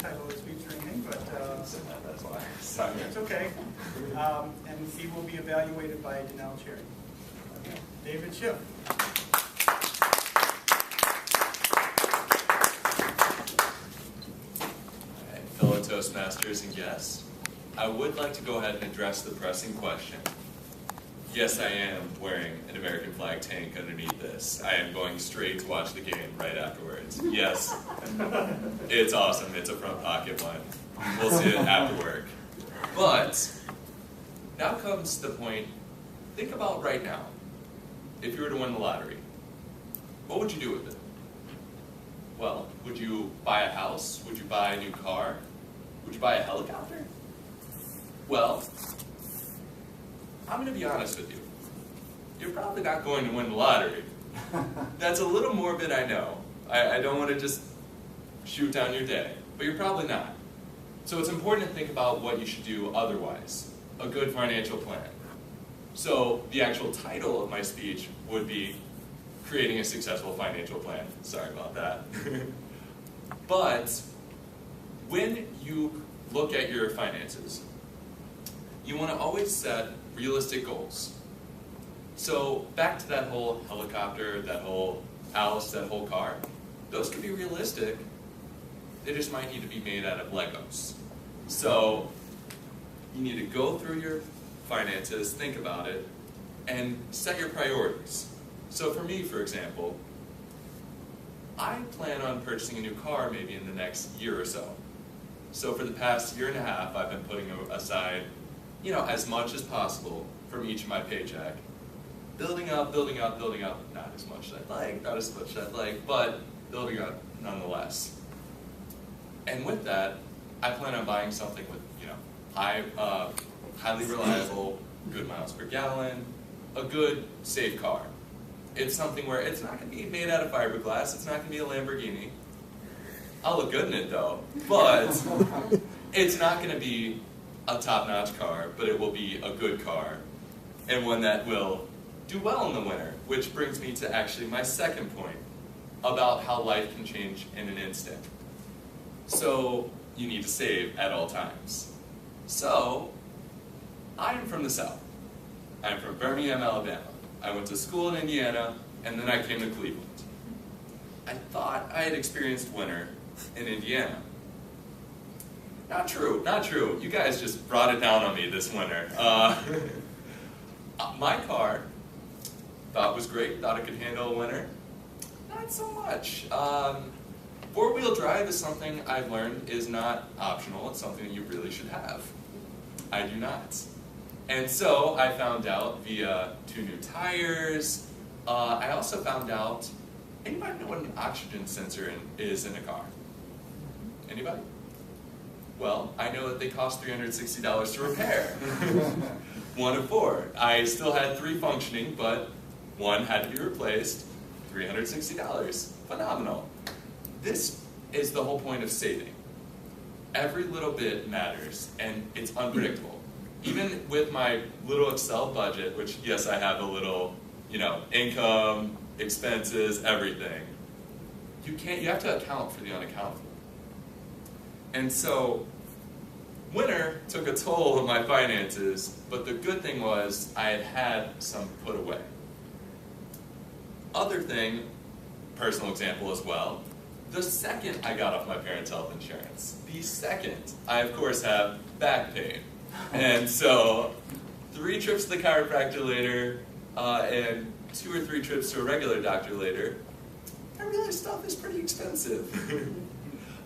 title is featuring me, but that's why. Sorry. it's okay. And he will be evaluated by Danelle Cherry. David Schiff. Fellow Toastmasters and guests, I would like to go ahead and address the pressing question. Yes, I am wearing an American flag tank underneath this. I am going straight to watch the game right afterwards. Yes, it's awesome. It's a front pocket one. We'll see it after work. But now comes the point. Think about right now. If you were to win the lottery, what would you do with it? Well, would you buy a house? Would you buy a new car? Would you buy a helicopter? Well, I'm going to be honest with you. You're probably not going to win the lottery. That's a little morbid, I know. I don't want to just shoot down your day, but you're probably not. So it's important to think about what you should do otherwise. A good financial plan. So the actual title of my speech would be Creating a Successful Financial Plan. Sorry about that. But when you look at your finances, you want to always set realistic goals. So back to that whole helicopter, that whole house, that whole car, those can be realistic. They just might need to be made out of Legos. So you need to go through your finances, think about it, and set your priorities. So for me, for example, I plan on purchasing a new car maybe in the next year or so. So for the past year and a half, I've been putting aside, as much as possible from each of my paycheck. Building up, not as much as I'd like, but building up nonetheless. And with that, I plan on buying something with, highly reliable, good miles per gallon, a good, safe car. It's something where it's not going to be made out of fiberglass, it's not going to be a Lamborghini. I'll look good in it though, but it's not going to be a top-notch car, but it will be a good car, and one that will do well in the winter, which brings me to actually my second point about how life can change in an instant. So you need to save at all times. So I am from the South. I'm from Birmingham, Alabama. I went to school in Indiana, and then I came to Cleveland. I thought I had experienced winter in Indiana. Not true, not true. You guys just brought it down on me this winter. My car, thought was great, thought it could handle a winter. Not so much. Four-wheel drive is something I've learned is not optional. It's something that you really should have. I do not. And so I found out via 2 new tires. I also found out, anybody know what an oxygen sensor is in a car? Anybody? Well, I know that they cost $360 to repair. 1 of 4. I still had 3 functioning, but 1 had to be replaced. $360. Phenomenal. This is the whole point of saving. Every little bit matters, and it's unpredictable. Even with my little Excel budget, which yes, I have a little, income, expenses, everything. You have to account for the unaccountable. And so, winter took a toll on my finances, but the good thing was I had some put away. Other thing, personal example as well, the second I got off my parents' health insurance, I of course have back pain. And so, 3 trips to the chiropractor later, and 2 or 3 trips to a regular doctor later, I realized stuff is pretty expensive.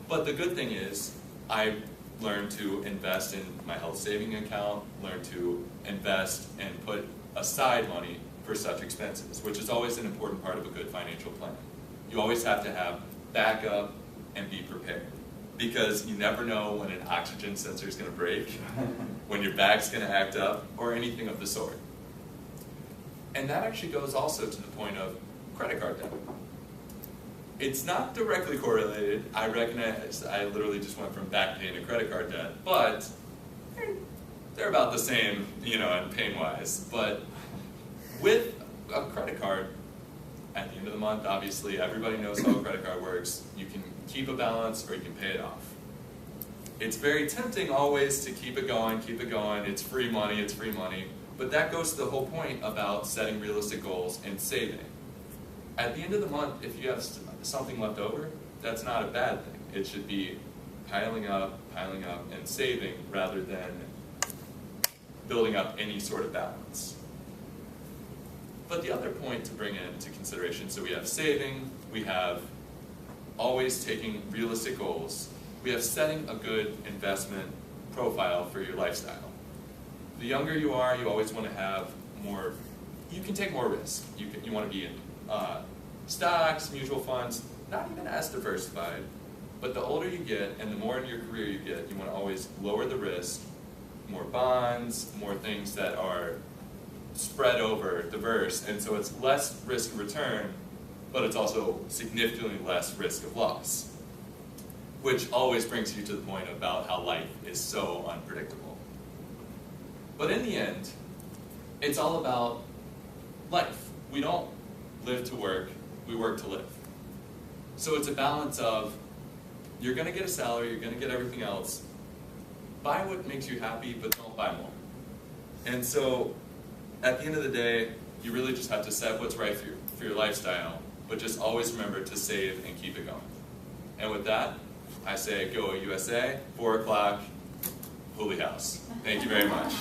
But the good thing is, I learned to invest in my health saving account, learned to invest and put aside money for such expenses, which is always an important part of a good financial plan. You always have to have backup and be prepared, because you never know when an oxygen sensor is going to break, when your back's going to act up, or anything of the sort. And that actually goes also to the point of credit card debt. It's not directly correlated. I recognize I literally just went from back pain to credit card debt, but they're about the same, in pain-wise. But with a credit card, at the end of the month, obviously, everybody knows how a credit card works. You can keep a balance or you can pay it off. it's very tempting always to keep it going, it's free money, but that goes to the whole point about setting realistic goals and saving. At the end of the month, if you have something left over, that's not a bad thing. It should be piling up, and saving rather than building up any sort of balance. But the other point to bring into consideration, so we have saving, we have always taking realistic goals, we have setting a good investment profile for your lifestyle. The younger you are, you always want to have more, you can take more risk. You want to be in stocks, mutual funds, not even as diversified, but the older you get and the more in your career you get, you want to always lower the risk, more bonds, more things that are spread over, diverse, and so it's less risk of return, but it's also significantly less risk of loss, which always brings you to the point about how life is so unpredictable. But in the end, it's all about life. We don't live to work, we work to live. So it's a balance of, you're going to get a salary, you're going to get everything else. Buy what makes you happy, but don't buy more. And so, at the end of the day, you really just have to set what's right for your lifestyle, but just always remember to save and keep it going. And with that, I say go USA, 4 o'clock, Holy House. Thank you very much.